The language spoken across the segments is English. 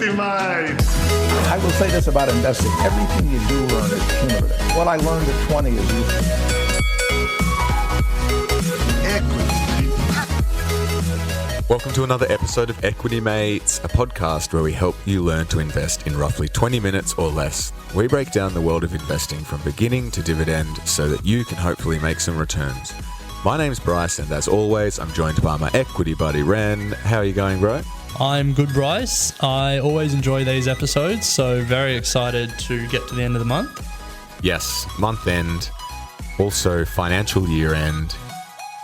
Equity Mates. I will say this about investing. Everything you do learn is cumulative. What I learned at 20 is useful. Welcome to another episode of Equity Mates, a podcast where we help you learn to invest in roughly 20 minutes or less. We break down the world of investing from beginning to dividend so that you can hopefully make some returns. My name's Bryce, and as always, I'm joined by my equity buddy, Ren. How are you going, bro? I'm good, Bryce. I always enjoy these episodes, so very excited to get to the end of the month. Yes, month end, also financial year end.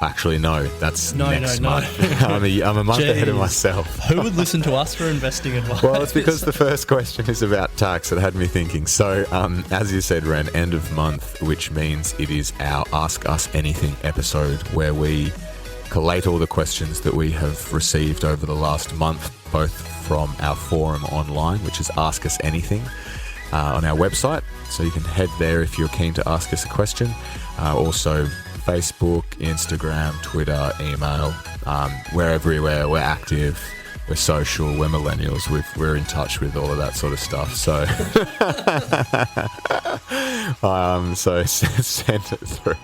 Actually, no, that's next month. I'm a month ahead of myself. Who would listen to us for investing advice? Well, it's because the first question is about tax. It had me thinking. So, as you said, Ren, end of month, which means it is our Ask Us Anything episode where we collate all the questions that we have received over the last month, both from our forum online, which is Ask Us Anything, on our website. So you can head there if you're keen to ask us a question. Also, Facebook, Instagram, Twitter, email, we're everywhere, we're active, we're social, we're millennials, we're in touch with all of that sort of stuff. So, so send it through.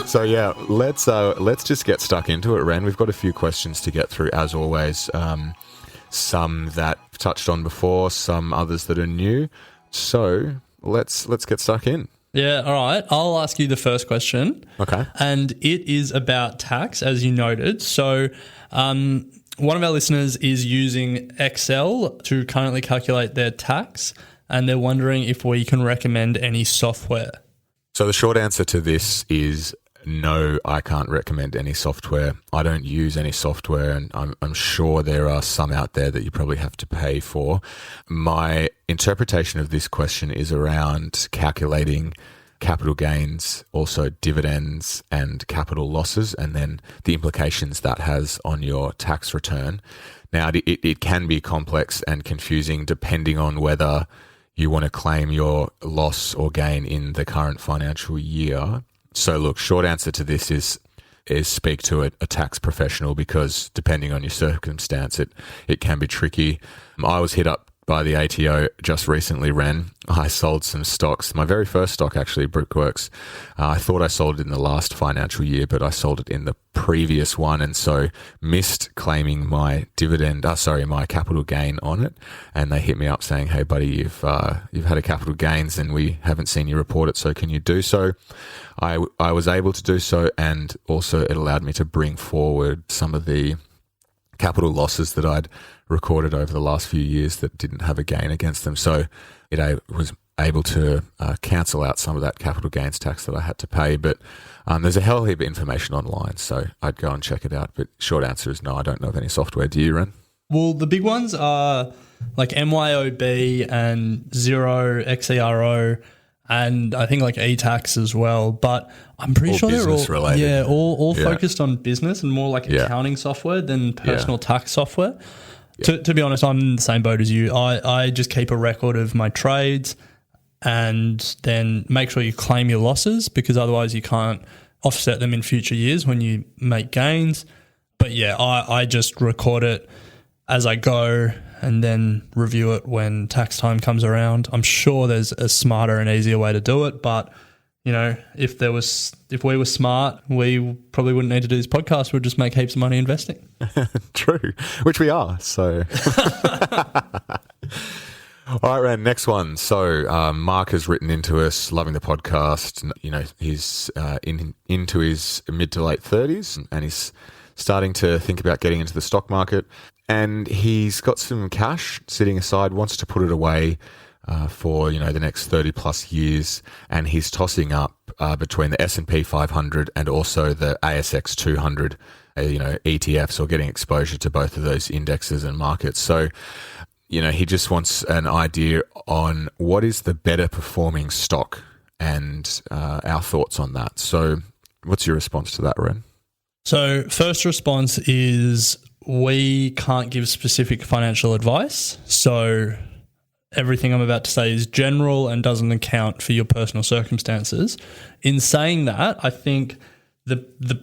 So yeah, let's just get stuck into it, Ren. We've got a few questions to get through, as always. Some that I've touched on before, some others that are new. So let's get stuck in. Yeah, all right. I'll ask you the first question. Okay. And it is about tax, as you noted. So one of our listeners is using Excel to currently calculate their tax, and they're wondering if we can recommend any software. So the short answer to this is no, I can't recommend any software. I don't use any software, and I'm sure there are some out there that you probably have to pay for. My interpretation of this question is around calculating capital gains, also dividends and capital losses, and then the implications that has on your tax return. Now, it can be complex and confusing depending on whether you want to claim your loss or gain in the current financial year. So look, short answer to this is speak to a tax professional, because depending on your circumstance, it can be tricky. I was hit up by the ATO just recently, Ren. I sold some stocks. My very first stock, actually, Brickworks. I thought I sold it in the last financial year, but I sold it in the previous one, and so missed claiming my my capital gain on it. And they hit me up saying, "Hey, buddy, you've had a capital gains, and we haven't seen you report it. So can you do so?" I was able to do so, and also it allowed me to bring forward some of the capital losses that I'd recorded over the last few years that didn't have a gain against them. So it was able to cancel out some of that capital gains tax that I had to pay. But there's a hell heap of information online, so I'd go and check it out. But short answer is no, I don't know of any software. Do you, Ren? Well, the big ones are like MYOB and Xero, XERO, and I think like eTax as well. But I'm pretty sure they're all related. Yeah, all focused on business and more like accounting software than personal tax software. Yeah. To be honest, I'm in the same boat as you. I just keep a record of my trades and then make sure you claim your losses, because otherwise you can't offset them in future years when you make gains. But yeah, I just record it as I go and then review it when tax time comes around. I'm sure there's a smarter and easier way to do it, but you know, if we were smart, we probably wouldn't need to do this podcast. We'd just make heaps of money investing. True, which we are. So, all right, Ren, next one. So, Mark has written into us, loving the podcast. You know, he's into his mid to late 30s, and he's starting to think about getting into the stock market. And he's got some cash sitting aside, wants to put it away for, the next 30 plus years. And he's tossing up between the S&P 500 and also the ASX 200, ETFs, or getting exposure to both of those indexes and markets. So, he just wants an idea on what is the better performing stock and our thoughts on that. So what's your response to that, Ren? So first response is we can't give specific financial advice. So everything I'm about to say is general and doesn't account for your personal circumstances. In saying that, I think the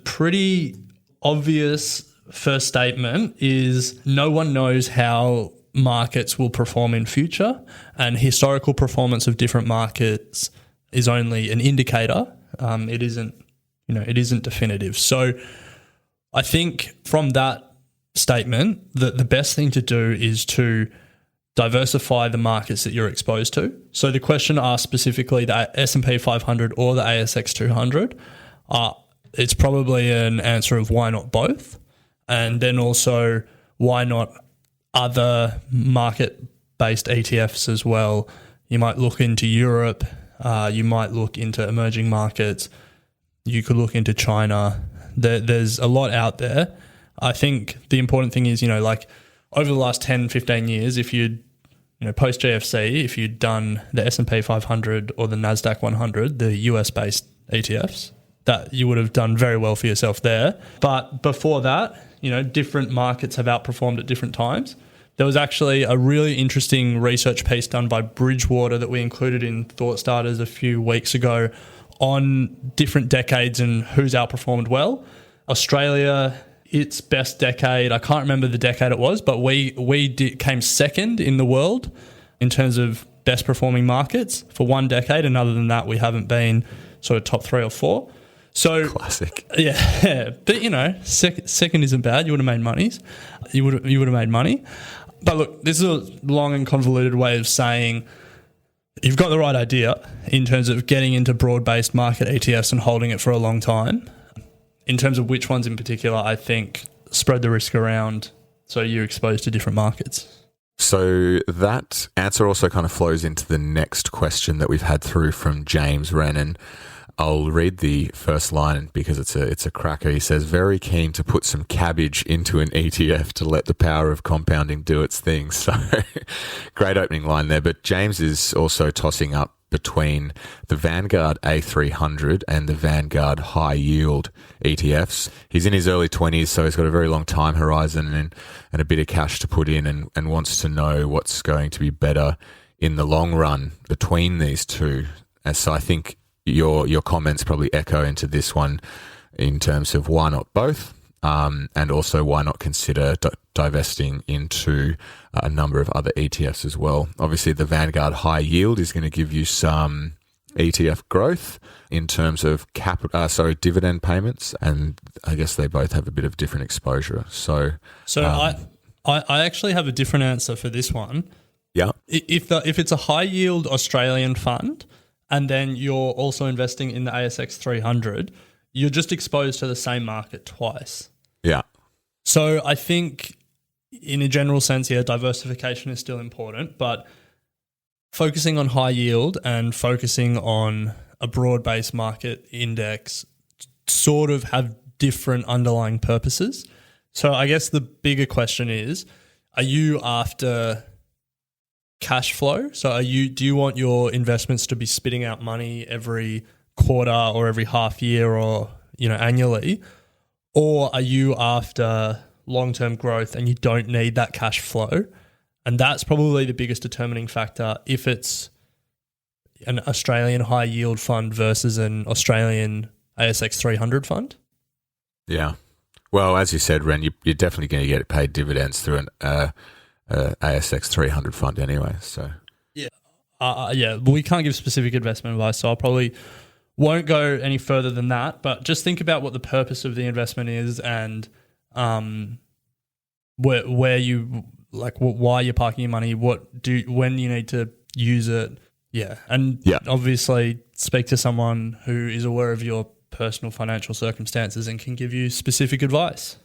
pretty obvious first statement is no one knows how markets will perform in future, and historical performance of different markets is only an indicator. It isn't definitive. So I think from that statement, the best thing to do is to diversify the markets that you're exposed to. So the question asked specifically the S&P 500 or the ASX 200, it's probably an answer of why not both? And then also why not other market-based ETFs as well? You might look into Europe, you might look into emerging markets, you could look into China. There's a lot out there. I think the important thing is, like over the last 10, 15 years, if you'd, post GFC, if you'd done the S&P 500 or the NASDAQ 100, the US-based ETFs, that you would have done very well for yourself there. But before that, different markets have outperformed at different times. There was actually a really interesting research piece done by Bridgewater that we included in Thought Starters a few weeks ago on different decades and who's outperformed well. Australia, its best decade, I can't remember the decade it was, but we came second in the world in terms of best performing markets for one decade, and other than that, we haven't been sort of top 3 or 4. So classic. Yeah, but second isn't bad. You would have made monies. You would have made money. But look, this is a long and convoluted way of saying you've got the right idea in terms of getting into broad-based market ETFs and holding it for a long time. In terms of which ones in particular, I think spread the risk around so you're exposed to different markets. So that answer also kind of flows into the next question that we've had through from James Rennan. I'll read the first line because it's a cracker. He says, very keen to put some cabbage into an ETF to let the power of compounding do its thing. So great opening line there. But James is also tossing up between the Vanguard A300 and the Vanguard High Yield ETFs. He's in his early 20s, so he's got a very long time horizon and a bit of cash to put in and wants to know what's going to be better in the long run between these two. And so I think your comments probably echo into this one in terms of why not both, and also why not consider divesting into a number of other ETFs as well. Obviously, the Vanguard High Yield is going to give you some ETF growth in terms of dividend payments, and I guess they both have a bit of different exposure. So I actually have a different answer for this one. Yeah, if it's a high yield Australian fund, and then you're also investing in the ASX 300, you're just exposed to the same market twice. Yeah. So I think in a general sense, diversification is still important, but focusing on high yield and focusing on a broad-based market index sort of have different underlying purposes. So I guess the bigger question is, are you after cash flow? So do you want your investments to be spitting out money every quarter or every half year or annually, or are you after long-term growth and you don't need that cash flow? And that's probably the biggest determining factor if it's an Australian high yield fund versus an Australian ASX 300 fund. Yeah. Well, as you said, Ren, you're definitely going to get paid dividends through an ASX 300 fund anyway. So but we can't give specific investment advice, so I probably won't go any further than that. But just think about what the purpose of the investment is and where you why you're parking your money, when you need to use it. Obviously speak to someone who is aware of your personal financial circumstances and can give you specific advice.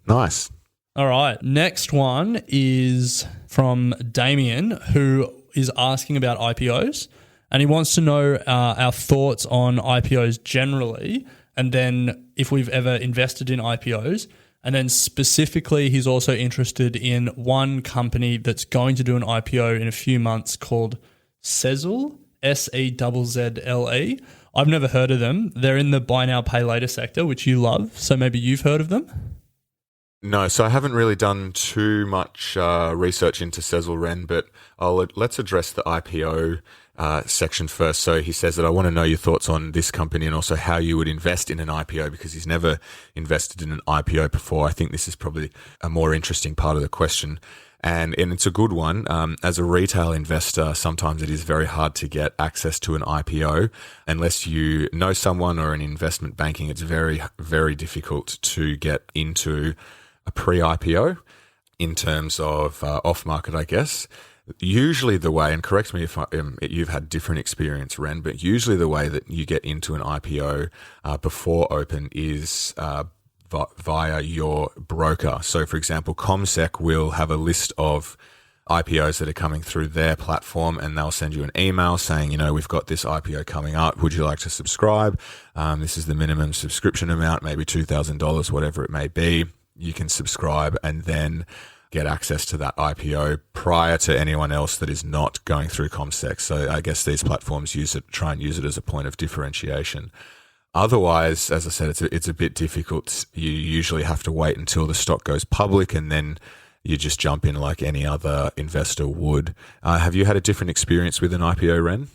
Nice. All right. Next one is from Damien, who is asking about IPOs, and he wants to know our thoughts on IPOs generally, and then if we've ever invested in IPOs. And then specifically, he's also interested in one company that's going to do an IPO in a few months called Sezzle, Sezzle. I've never heard of them. They're in the buy now, pay later sector, which you love. So maybe you've heard of them? No, so I haven't really done too much research into Sezzle, Ren, but let's address the IPO section first. So he says that I want to know your thoughts on this company and also how you would invest in an IPO, because he's never invested in an IPO before. I think this is probably a more interesting part of the question. And it's a good one. As a retail investor, sometimes it is very hard to get access to an IPO. Unless you know someone or in investment banking, it's very, very difficult to get into a pre-IPO in terms of off-market, I guess. Usually the way, and correct me if you've had different experience, Ren, but usually the way that you get into an IPO before open is via your broker. So, for example, CommSec will have a list of IPOs that are coming through their platform, and they'll send you an email saying, we've got this IPO coming up. Would you like to subscribe? This is the minimum subscription amount, maybe $2,000, whatever it may be. You can subscribe and then get access to that IPO prior to anyone else that is not going through CommSec. So I guess these platforms try and use it as a point of differentiation. Otherwise, as I said, it's a bit difficult. You usually have to wait until the stock goes public and then you just jump in like any other investor would. Have you had a different experience with an IPO, Ren?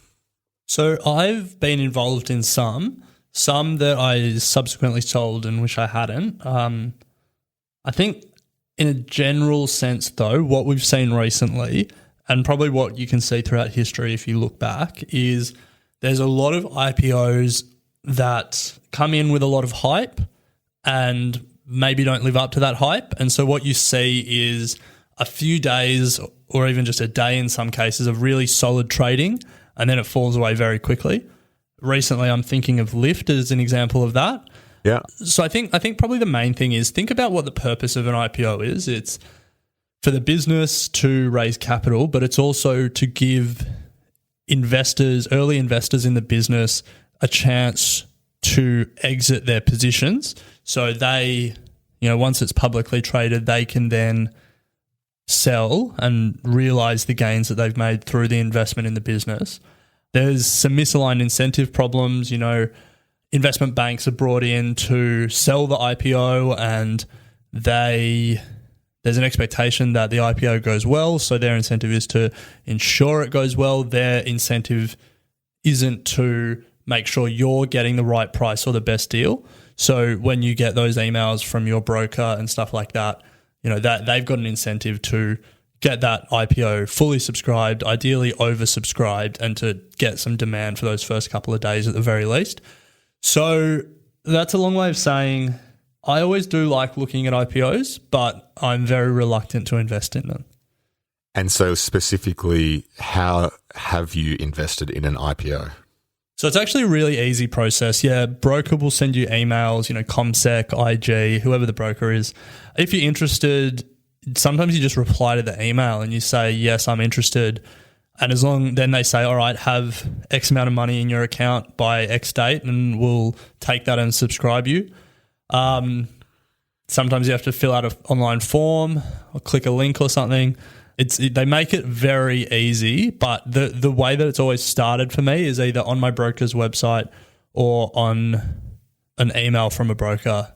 So I've been involved in some that I subsequently sold and wish I hadn't. I think in a general sense, though, what we've seen recently, and probably what you can see throughout history if you look back, is there's a lot of IPOs that come in with a lot of hype and maybe don't live up to that hype. And so what you see is a few days or even just a day in some cases of really solid trading, and then it falls away very quickly. Recently, I'm thinking of Lyft as an example of that. Yeah. So I think probably the main thing is think about what the purpose of an IPO is. It's for the business to raise capital, but it's also to give investors, early investors in the business, a chance to exit their positions. So they, once it's publicly traded, they can then sell and realize the gains that they've made through the investment in the business. There's some misaligned incentive problems, investment banks are brought in to sell the IPO and there's an expectation that the IPO goes well, so their incentive is to ensure it goes well. Their incentive isn't to make sure you're getting the right price or the best deal. So when you get those emails from your broker and stuff like that, that they've got an incentive to get that IPO fully subscribed, ideally oversubscribed, and to get some demand for those first couple of days at the very least. So that's a long way of saying I always do like looking at IPOs, but I'm very reluctant to invest in them. And so specifically, how have you invested in an IPO? So it's actually a really easy process. Yeah, broker will send you emails, CommSec, IG, whoever the broker is. If you're interested, sometimes you just reply to the email and you say, yes, I'm interested. And then they say, all right, have X amount of money in your account by X date and we'll take that and subscribe you. Sometimes you have to fill out an online form or click a link or something. They make it very easy, but the way that it's always started for me is either on my broker's website or on an email from a broker.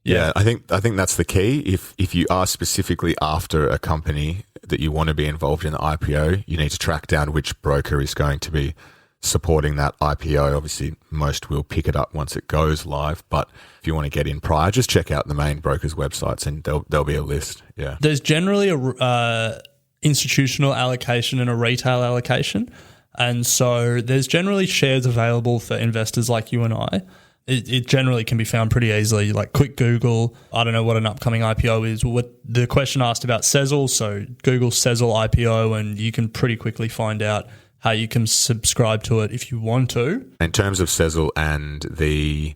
Yeah, I think that's the key. If you are specifically after a company that you want to be involved in the IPO, you need to track down which broker is going to be supporting that IPO. Obviously, most will pick it up once it goes live, but if you want to get in prior, just check out the main broker's websites and there'll be a list. Yeah, there's generally a institutional allocation and a retail allocation, and so there's generally shares available for investors like you and I. It generally can be found pretty easily. Like quick Google, I don't know what an upcoming IPO is. What the question asked about Sezzle, so Google Sezzle IPO, and you can pretty quickly find out how you can subscribe to it if you want to. In terms of Sezzle and the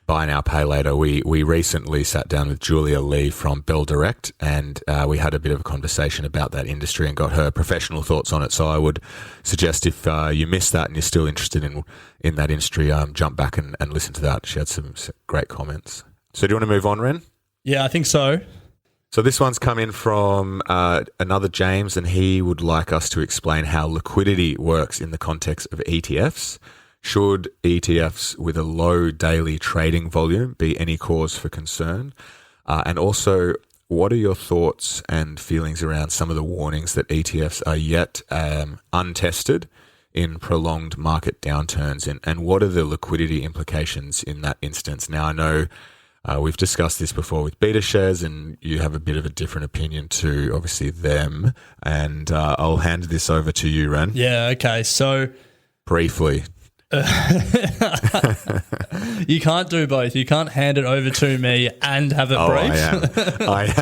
buy now, pay later, we recently sat down with Julia Lee from Bell Direct, and we had a bit of a conversation about that industry and got her professional thoughts on it. So I would suggest if you missed that and you're still interested in that industry, jump back and listen to that. She had some great comments. So do you want to move on, Ren? Yeah, I think so. So this one's come in from another James, and he would like us to explain how liquidity works in the context of ETFs. Should ETFs with a low daily trading volume be any cause for concern? And also, what are your thoughts and feelings around some of the warnings that ETFs are yet untested in prolonged market downturns? And what are the liquidity implications in that instance? Now, I know We've discussed this before with BetaShares, and you have a bit of a different opinion to obviously them. And I'll hand this over to you, Ren. Yeah, okay. So briefly. You can't do both. You can't hand it over to me and have it brief. I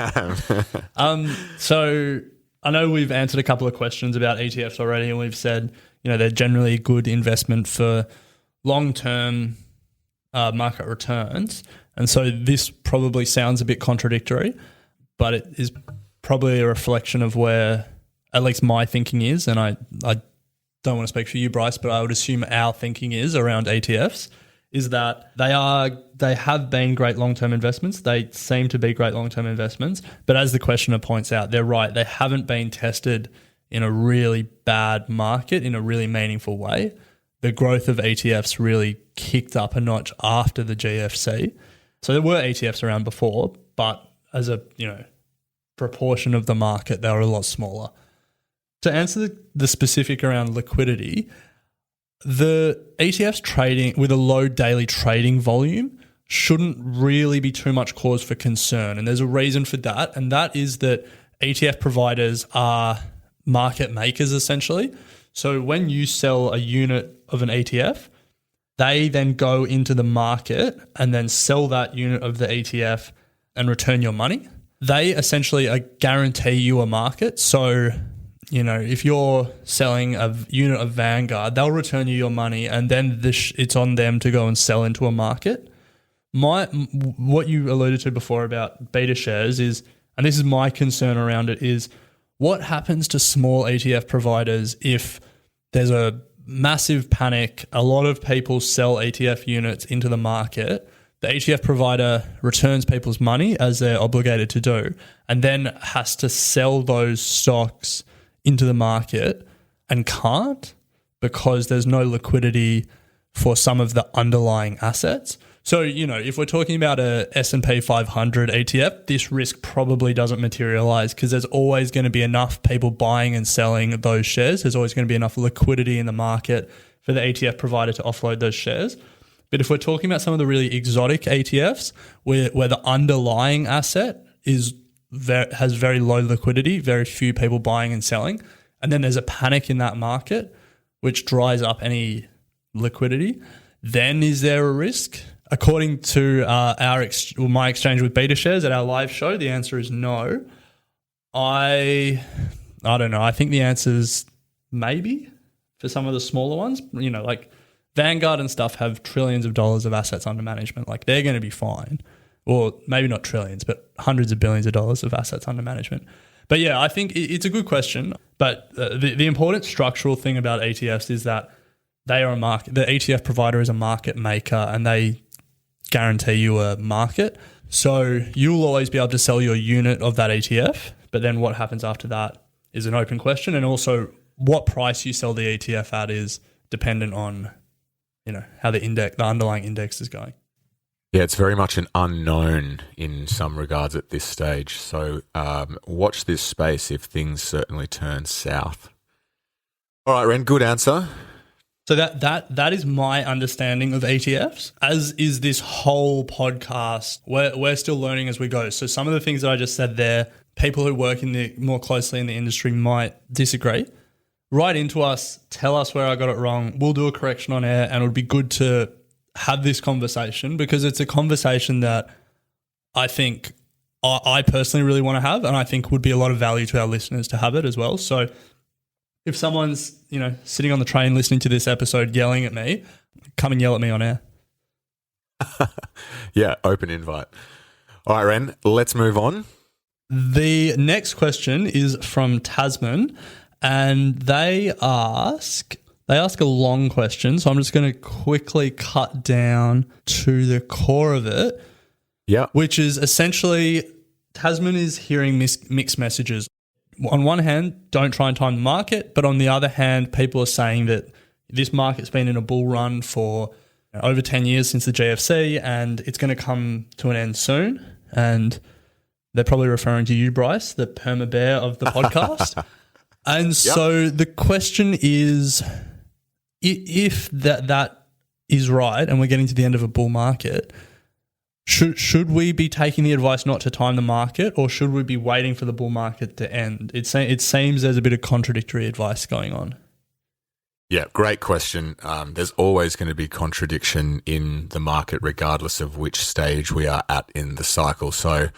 am. So I know we've answered a couple of questions about ETFs already, and we've said, they're generally a good investment for long-term market returns. And so this probably sounds a bit contradictory, but it is probably a reflection of where at least my thinking is, and I don't want to speak for you, Bryce, but I would assume our thinking is around ETFs is that they have been great long-term investments. They seem to be great long-term investments, but as the questioner points out, they're right. They haven't been tested in a really bad market in a really meaningful way. The growth of ETFs really kicked up a notch after the GFC. So there were ETFs around before, but as a proportion of the market, they were a lot smaller. To answer the specific around liquidity, the ETFs trading with a low daily trading volume shouldn't really be too much cause for concern. And there's a reason for that, and that is that ETF providers are market makers essentially. So when you sell a unit of an ETF, they then go into the market and then sell that unit of the ETF and return your money. They essentially guarantee you a market. So if you're selling a unit of Vanguard, they'll return you your money, and then it's on them to go and sell into a market. What you alluded to before about BetaShares is, and this is my concern around it, is what happens to small ETF providers if there's a massive panic, a lot of people sell ETF units into the market, the ETF provider returns people's money as they're obligated to do, and then has to sell those stocks into the market and can't because there's no liquidity for some of the underlying assets. So, if we're talking about a S&P 500 ETF, this risk probably doesn't materialize because there's always going to be enough people buying and selling those shares. There's always going to be enough liquidity in the market for the ETF provider to offload those shares. But if we're talking about some of the really exotic ETFs where the underlying asset has very low liquidity, very few people buying and selling, and then there's a panic in that market which dries up any liquidity, then is there a risk? According to my exchange with BetaShares at our live show, the answer is no. I don't know. I think the answer is maybe for some of the smaller ones. Like Vanguard and stuff have trillions of dollars of assets under management. Like they're going to be fine. Or maybe not trillions, but hundreds of billions of dollars of assets under management. But yeah, I think it's a good question. But the important structural thing about ETFs is that they are the ETF provider is a market maker, and they guarantee you a market. So you'll always be able to sell your unit of that ETF, but then what happens after that is an open question. And also what price you sell the ETF at is dependent on, how the underlying index is going. Yeah, it's very much an unknown in some regards at this stage. So watch this space if things certainly turn south. All right, Ren, good answer. So that is my understanding of ETFs, as is this whole podcast. We're still learning as we go. So some of the things that I just said there, people who work more closely in the industry might disagree. Write into us, tell us where I got it wrong. We'll do a correction on air, and it would be good to have this conversation because it's a conversation that I think I personally really want to have, and I think would be a lot of value to our listeners to have it as well. So if someone's, sitting on the train listening to this episode yelling at me, come and yell at me on air. Yeah, open invite. All right, Ren, let's move on. The next question is from Tasman, and they ask a long question, so I'm just going to quickly cut down to the core of it. Yeah. Which is essentially Tasman is hearing mixed messages. On one hand, don't try and time the market, but on the other hand, people are saying that this market's been in a bull run for over 10 years since the GFC, and it's going to come to an end soon. And they're probably referring to you, Bryce, the perma bear of the podcast. And so the question is, if that is right and we're getting to the end of a bull market, Should we be taking the advice not to time the market, or should we be waiting for the bull market to end? It seems there's a bit of contradictory advice going on. Yeah, great question. There's always going to be contradiction in the market regardless of which stage we are at in the cycle. So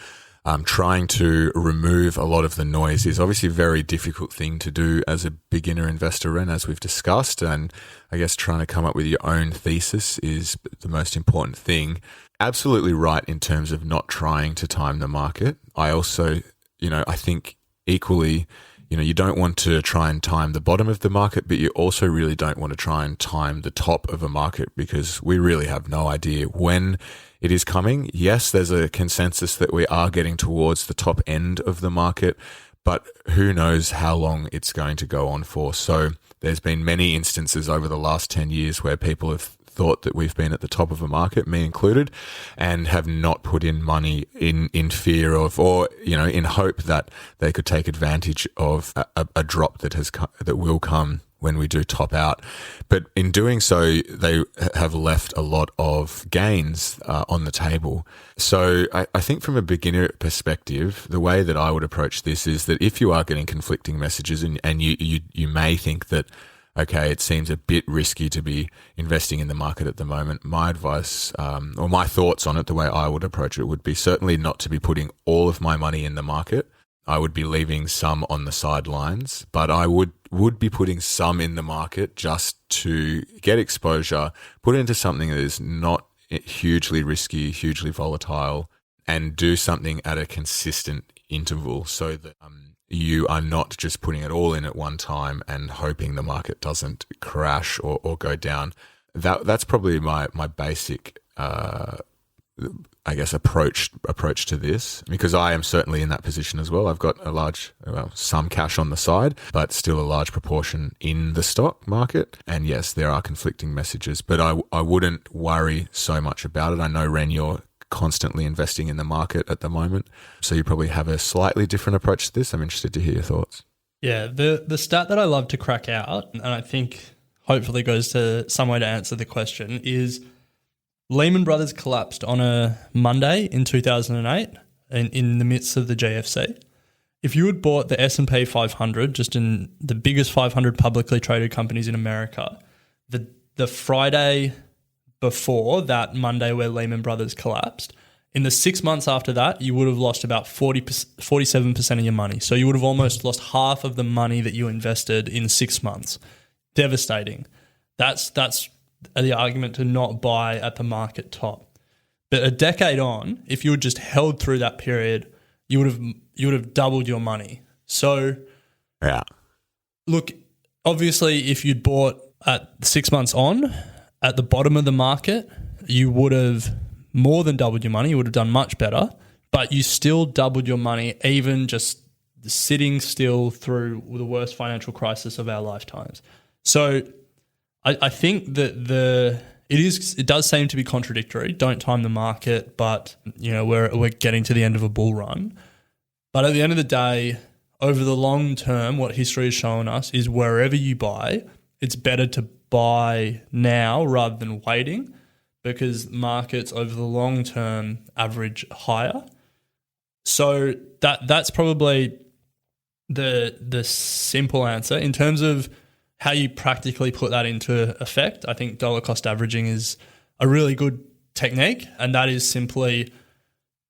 trying to remove a lot of the noise is obviously a very difficult thing to do as a beginner investor, and as we've discussed, and I guess trying to come up with your own thesis is the most important thing. Absolutely right in terms of not trying to time the market. I also, I think equally, you don't want to try and time the bottom of the market, but you also really don't want to try and time the top of a market, because we really have no idea when it is coming. Yes, there's a consensus that we are getting towards the top end of the market, but who knows how long it's going to go on for. So there's been many instances over the last 10 years where people have thought that we've been at the top of a market, me included, and have not put in money in fear of, or in hope that they could take advantage of a drop that will come when we do top out. But in doing so, they have left a lot of gains on the table. So I think from a beginner perspective, the way that I would approach this is that if you are getting conflicting messages and you may think that, okay, it seems a bit risky to be investing in the market at the moment, my advice or my thoughts on it, the way I would approach it, would be certainly not to be putting all of my money in the market. I would be leaving some on the sidelines, but I would be putting some in the market just to get exposure, put it into something that is not hugely risky, hugely volatile, and do something at a consistent interval so that you are not just putting it all in at one time and hoping the market doesn't crash or go down. That's probably my basic approach to this, because I am certainly in that position as well. I've got some cash on the side, but still a large proportion in the stock market. And yes, there are conflicting messages, but I wouldn't worry so much about it. I know, Ren, you're constantly investing in the market at the moment, so you probably have a slightly different approach to this. I'm interested to hear your thoughts. Yeah, the stat that I love to crack out, and I think hopefully goes to some way to answer the question, is Lehman Brothers collapsed on a Monday in 2008 in the midst of the GFC. If you had bought the S&P 500, just in the biggest 500 publicly traded companies in America, the Friday before that Monday where Lehman Brothers collapsed, in the 6 months after that, you would have lost about 47% of your money. So you would have almost lost half of the money that you invested in 6 months. Devastating. That's the argument to not buy at the market top. But a decade on, if you had just held through that period, you would have doubled your money. So, yeah. Look, obviously, if you'd bought at 6 months on, at the bottom of the market, you would have more than doubled your money. You would have done much better, but you still doubled your money, even just sitting still through the worst financial crisis of our lifetimes. So I think that it does seem to be contradictory. Don't time the market, but we're getting to the end of a bull run. But at the end of the day, over the long term, what history has shown us is wherever you buy, it's better to buy now rather than waiting, because markets over the long term average higher. So that's probably the simple answer. In terms of how you practically put that into effect, I think dollar cost averaging is a really good technique, and that is simply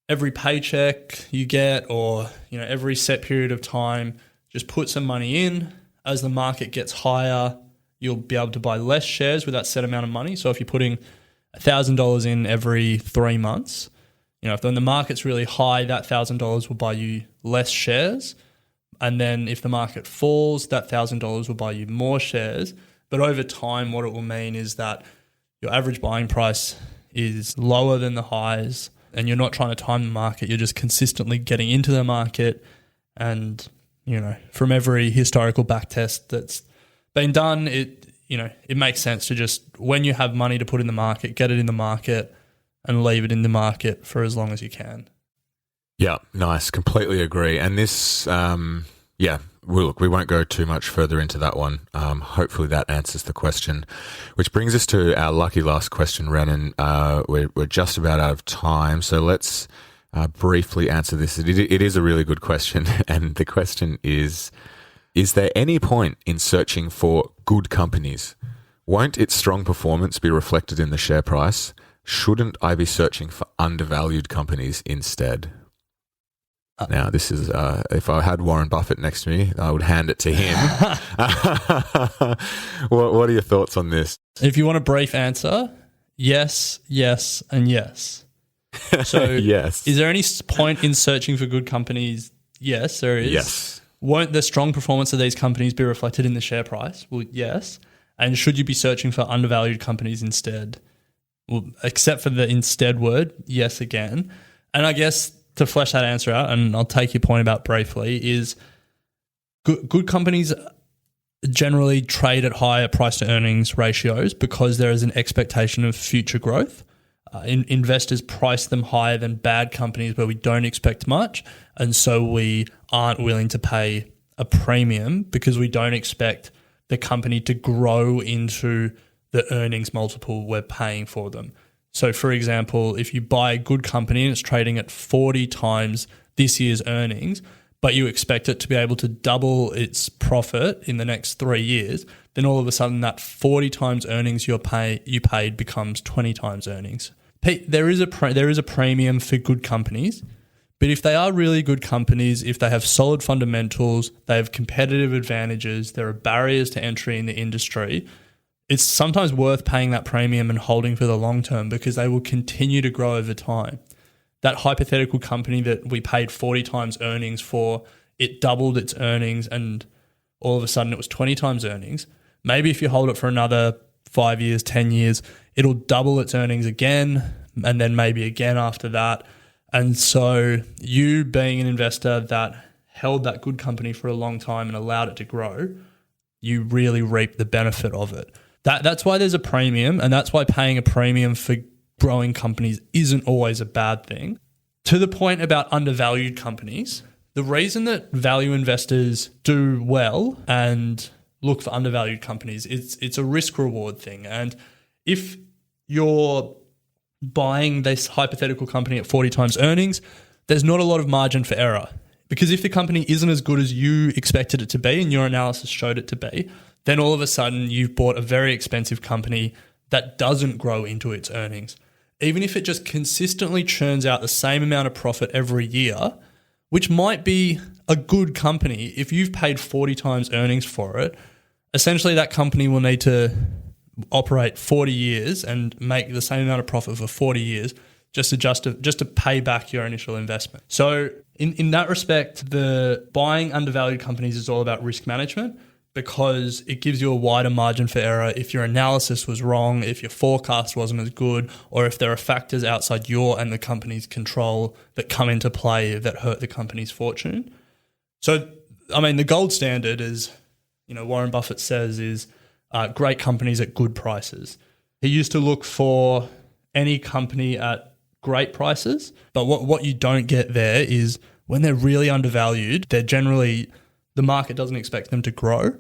every paycheck you get, or every set period of time, just put some money in. As the market gets higher, you'll be able to buy less shares with that set amount of money. So if you're putting $1,000 in every 3 months, if when the market's really high, that $1,000 will buy you less shares. And then if the market falls, that $1,000 will buy you more shares. But over time, what it will mean is that your average buying price is lower than the highs, and you're not trying to time the market. You're just consistently getting into the market. And, from every historical backtest that's been done, it makes sense to just, when you have money to put in the market, get it in the market and leave it in the market for as long as you can. Yeah, nice. Completely agree. And this, Well, look, we won't go too much further into that one. Hopefully that answers the question, which brings us to our lucky last question, Ren, and we're just about out of time. So let's briefly answer this. It is a really good question, and the question is there any point in searching for good companies? Won't its strong performance be reflected in the share price? Shouldn't I be searching for undervalued companies instead? Now, this is, if I had Warren Buffett next to me, I would hand it to him. What are your thoughts on this? If you want a brief answer, yes, and yes. So, yes. Is there any point in searching for good companies? Yes, there is. Yes. Won't the strong performance of these companies be reflected in the share price? Well, yes. And should you be searching for undervalued companies instead? Well, except for the instead word, yes again. And I guess to flesh that answer out, and I'll take your point about briefly, is good companies generally trade at higher price to earnings ratios because there is an expectation of future growth. Investors price them higher than bad companies where we don't expect much, and so we aren't willing to pay a premium because we don't expect the company to grow into the earnings multiple we're paying for them. So, for example, if you buy a good company and it's trading at 40 times this year's earnings, but you expect it to be able to double its profit in the next 3 years, then all of a sudden that 40 times earnings you paid becomes 20 times earnings. There is a premium for good companies, but if they are really good companies, if they have solid fundamentals, they have competitive advantages, there are barriers to entry in the industry, it's sometimes worth paying that premium and holding for the long term because they will continue to grow over time. That hypothetical company that we paid 40 times earnings for, it doubled its earnings and all of a sudden it was 20 times earnings. Maybe if you hold it for another 5 years, 10 years, it'll double its earnings again and then maybe again after that. And so you being an investor that held that good company for a long time and allowed it to grow, you really reap the benefit of it. That's why there's a premium, and that's why paying a premium for growing companies isn't always a bad thing. To the point about undervalued companies, the reason that value investors do well and look for undervalued companies, it's a risk-reward thing. And if you're buying this hypothetical company at 40 times earnings, there's not a lot of margin for error. Because if the company isn't as good as you expected it to be and your analysis showed it to be, then all of a sudden you've bought a very expensive company that doesn't grow into its earnings. Even if it just consistently churns out the same amount of profit every year, which might be a good company, if you've paid 40 times earnings for it, essentially that company will need to operate 40 years and make the same amount of profit for 40 years just to pay back your initial investment. So in that respect, the buying undervalued companies is all about risk management, because it gives you a wider margin for error if your analysis was wrong, if your forecast wasn't as good, or if there are factors outside your and the company's control that come into play that hurt the company's fortune. So, I mean, the gold standard is, Warren Buffett says is great companies at good prices. He used to look for any company at great prices, but what you don't get there is when they're really undervalued, the market doesn't expect them to grow.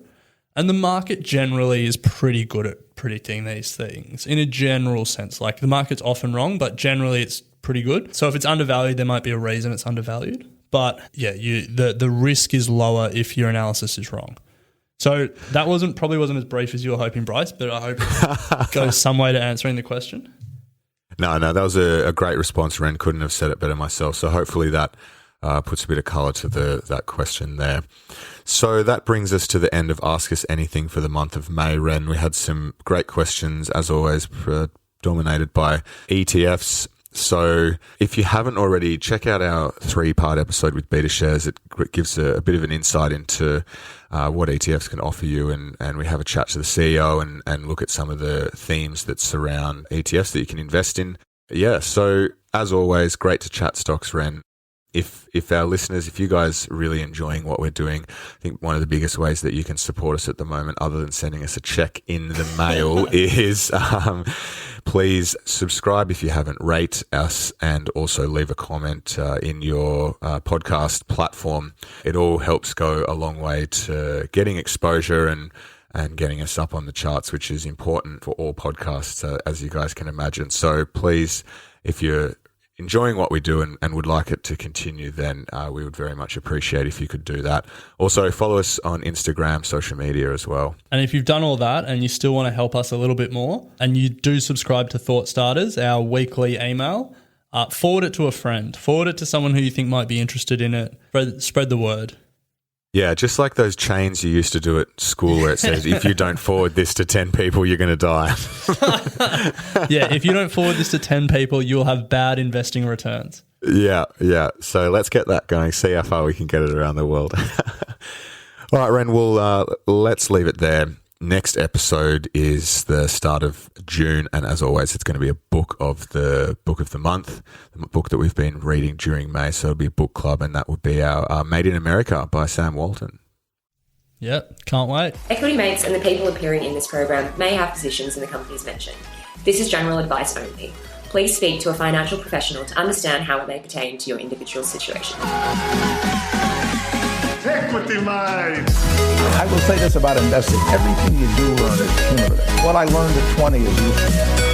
And the market generally is pretty good at predicting these things in a general sense. Like the market's often wrong, but generally it's pretty good. So if it's undervalued, there might be a reason it's undervalued. But yeah, the risk is lower if your analysis is wrong. So that probably wasn't as brief as you were hoping, Bryce, but I hope it goes some way to answering the question. No, that was a great response, Ren. Couldn't have said it better myself. So hopefully that puts a bit of colour to that question there. So that brings us to the end of Ask Us Anything for the month of May, Ren. We had some great questions, as always, dominated by ETFs. So if you haven't already, check out our 3-part episode with BetaShares. It gives a bit of an insight into what ETFs can offer you, and we have a chat to the CEO and look at some of the themes that surround ETFs that you can invest in. Yeah, so as always, great to chat stocks, Ren. If our listeners, if you guys are really enjoying what we're doing, I think one of the biggest ways that you can support us at the moment, other than sending us a check in the mail, is Please subscribe if you haven't, rate us, and also leave a comment in your podcast platform. It all helps go a long way to getting exposure and getting us up on the charts, which is important for all podcasts, as you guys can imagine. So please, if you're enjoying what we do and would like it to continue, then we would very much appreciate if you could do that. Also, follow us on Instagram, social media as well. And if you've done all that and you still want to help us a little bit more, and you do subscribe to Thought Starters, our weekly email, forward it to a friend. Forward it to someone who you think might be interested in it. Spread the word. Yeah, just like those chains you used to do at school where it says, if you don't forward this to 10 people, you're going to die. Yeah, if you don't forward this to 10 people, you'll have bad investing returns. Yeah. So let's get that going, see how far we can get it around the world. All right, Ren, let's leave it there. Next episode is the start of June, and as always, it's going to be a book of the month, the book that we've been reading during May. So it'll be a book club, and that would be our Made in America by Sam Walton. Yep, can't wait. Equity Mates and the people appearing in this program may have positions in the companies mentioned. This is general advice only. Please speak to a financial professional to understand how it may pertain to your individual situation. Equity Mates! I will say this about investing. Everything you do learn is cumulative. What I learned at 20 is useful.